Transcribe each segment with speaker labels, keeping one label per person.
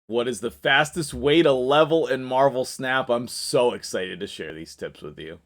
Speaker 1: What is the fastest way to level in Marvel Snap? I'm so excited to share these tips with you.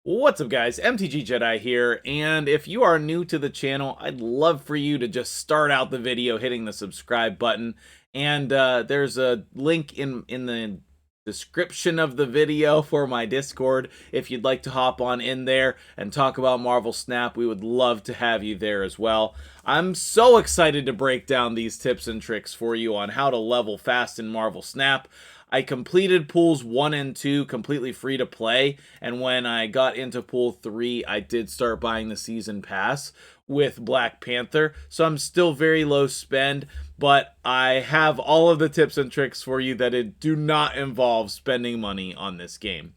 Speaker 1: What's up, guys? MtgJedi here, and if you are new to the channel, I'd love for you to just start out the video hitting the subscribe button, and there's a link in the description of the video for my Discord. If you'd like to hop on in there and talk about Marvel Snap, we would love to have you there as well. I'm so excited to break down these tips and tricks for you on how to level fast in Marvel Snap. I completed pools 1 and 2 completely free to play, and when I got into pool 3, I did start buying the season pass with Black Panther, so I'm still very low spend, but I have all of the tips and tricks for you that do not involve spending money on this game.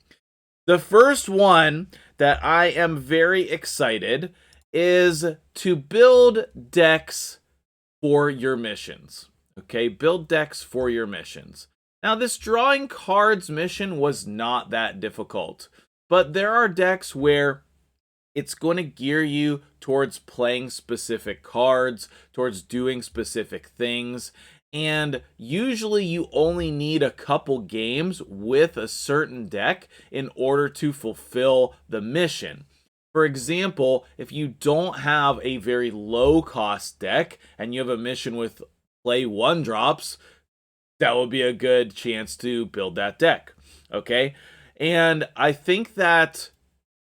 Speaker 1: The first one that I am very excited is to build decks for your missions. Okay, build decks for your missions. Now, this drawing cards mission was not that difficult, but there are decks where it's going to gear you towards playing specific cards, towards doing specific things, and usually you only need a couple games with a certain deck in order to fulfill the mission. For example, if you don't have a very low cost deck and you have a mission with play 1-drops, that would be a good chance to build that deck, okay? And I think that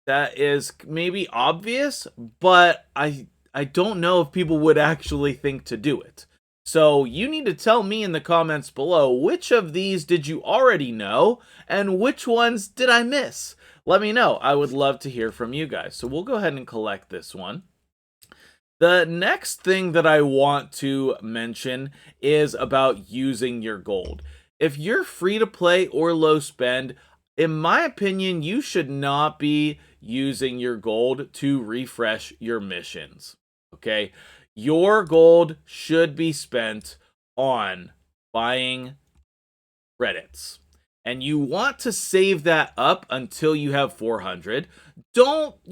Speaker 1: is maybe obvious, but I don't know if people would actually think to do it. So you need to tell me in the comments below, which of these did you already know, and which ones did I miss? Let me know. I would love to hear from you guys. So we'll go ahead and collect this one. The next thing that I want to mention is about using your gold. If you're free to play or low spend, in my opinion, you should not be using your gold to refresh your missions. Okay? Your gold should be spent on buying credits. And you want to save that up until you have 400. Don't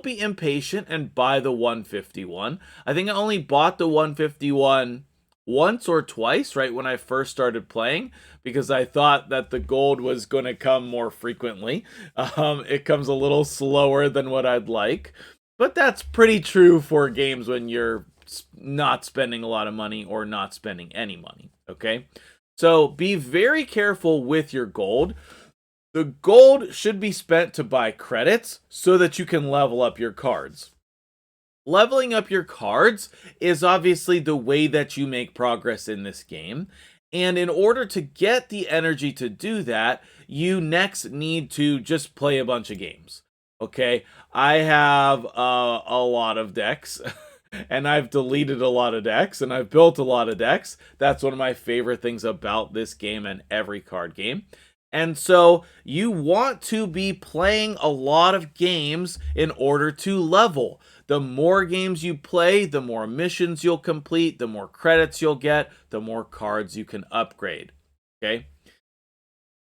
Speaker 1: be impatient and buy the 151. I think I only bought the 151 once or twice right when I first started playing, because I thought that the gold was going to come more frequently. It comes a little slower than what I'd like, but that's pretty true for games when you're not spending a lot of money or not spending any money, okay? So be very careful with your gold. The gold should be spent to buy credits so that you can level up your cards. Leveling up your cards is obviously the way that you make progress in this game. And in order to get the energy to do that, you next need to just play a bunch of games. Okay, I have a lot of decks. And I've deleted a lot of decks, and I've built a lot of decks. That's one of my favorite things about this game and every card game. And so you want to be playing a lot of games in order to level. The more games you play, the more missions you'll complete, the more credits you'll get, the more cards you can upgrade. Okay?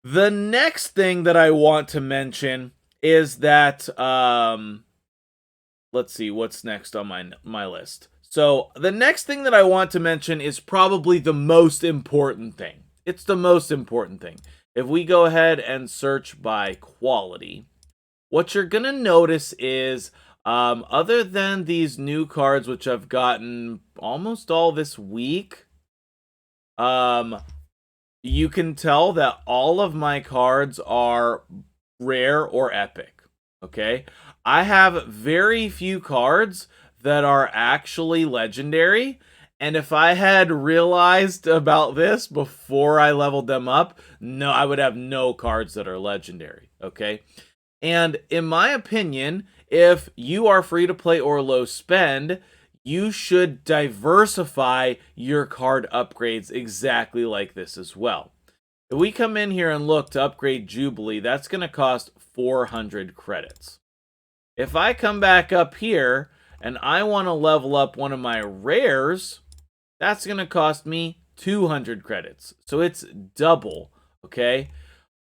Speaker 1: The next thing that I want to mention is that let's see what's next on my list. So the next thing that I want to mention is probably the most important thing. It's the most important thing. If we go ahead and search by quality, what you're going to notice is, other than these new cards, which I've gotten almost all this week, you can tell that all of my cards are rare or epic, okay? I have very few cards that are actually legendary, and if I had realized about this before I leveled them up, no, I would have no cards that are legendary, okay? And in my opinion, if you are free to play or low spend, you should diversify your card upgrades exactly like this as well. If we come in here and look to upgrade Jubilee, that's going to cost 400 credits. If I come back up here and I want to level up one of my rares, that's going to cost me 200 credits. So it's double, okay?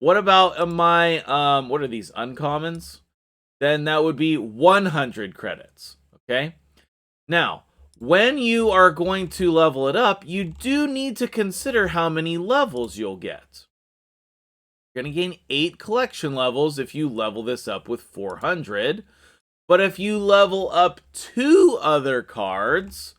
Speaker 1: What about my, what are these, uncommons? Then that would be 100 credits, okay? Now, when you are going to level it up, you do need to consider how many levels you'll get. You're going to gain 8 collection levels if you level this up with 400. But if you level up 2 other cards,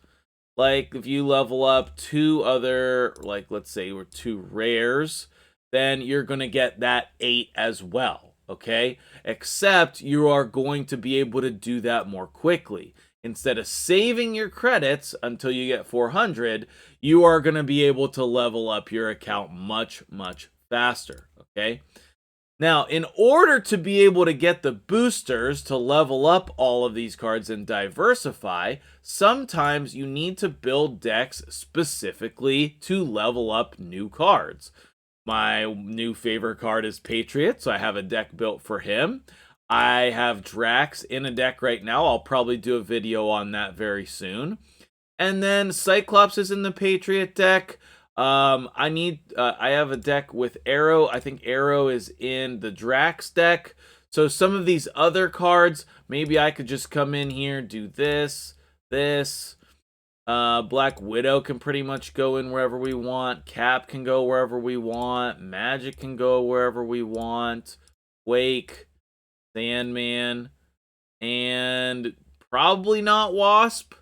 Speaker 1: like if you level up 2 other, like let's say we're 2 rares, then you're going to get that 8 as well, okay? Except you are going to be able to do that more quickly. Instead of saving your credits until you get 400, you are going to be able to level up your account much, much faster, okay? Now, in order to be able to get the boosters to level up all of these cards and diversify, sometimes you need to build decks specifically to level up new cards. My new favorite card is Patriot, so I have a deck built for him. I have Drax in a deck right now. I'll probably do a video on that very soon. And then Cyclops is in the Patriot deck. I have a deck with Arrow. I think Arrow is in the Drax deck. So some of these other cards, maybe I could just come in here, do this. Black Widow can pretty much go in wherever we want. Cap can go wherever we want. Magic can go wherever we want. Wake, Sandman, and probably not Wasp.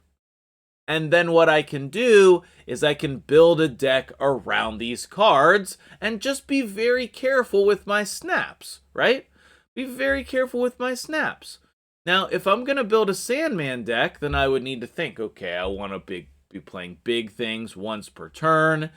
Speaker 1: And then what I can do is I can build a deck around these cards and just be very careful with my snaps, right? Be very careful with my snaps. Now, if I'm going to build a Sandman deck, then I would need to think, okay, I want to be playing big things once per turn.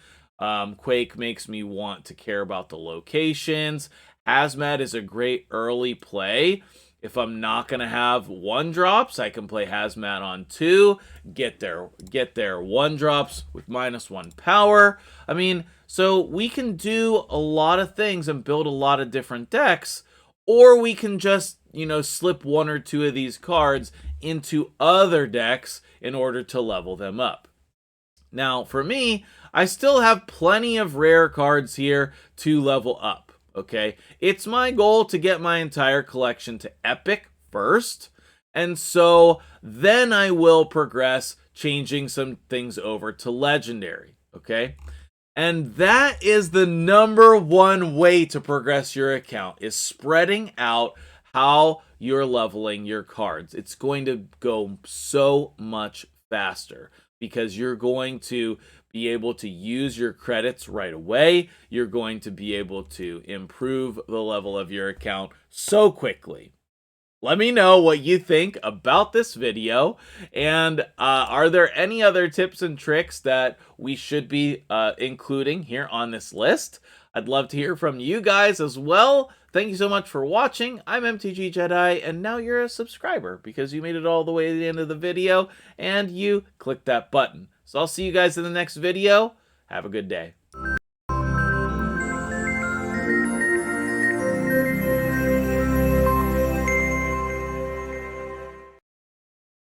Speaker 1: Quake makes me want to care about the locations. Hazmat is a great early play. If I'm not going to have 1-drops, I can play Hazmat on 2, get their 1-drops with -1 power. I mean, so we can do a lot of things and build a lot of different decks, or we can just, slip 1 or 2 of these cards into other decks in order to level them up. Now, for me, I still have plenty of rare cards here to level up. Okay, it's my goal to get my entire collection to epic first, and so then I will progress changing some things over to legendary, okay? And that is the #1 way to progress your account, is spreading out how you're leveling your cards. It's going to go so much faster because you're going to be able to use your credits right away. You're going to be able to improve the level of your account so quickly. Let me know what you think about this video, and are there any other tips and tricks that we should be including here on this list? I'd love to hear from you guys as well. Thank you so much for watching. I'm MtgJedi, and now you're a subscriber because you made it all the way to the end of the video, and you clicked that button. So I'll see you guys in the next video. Have a good day.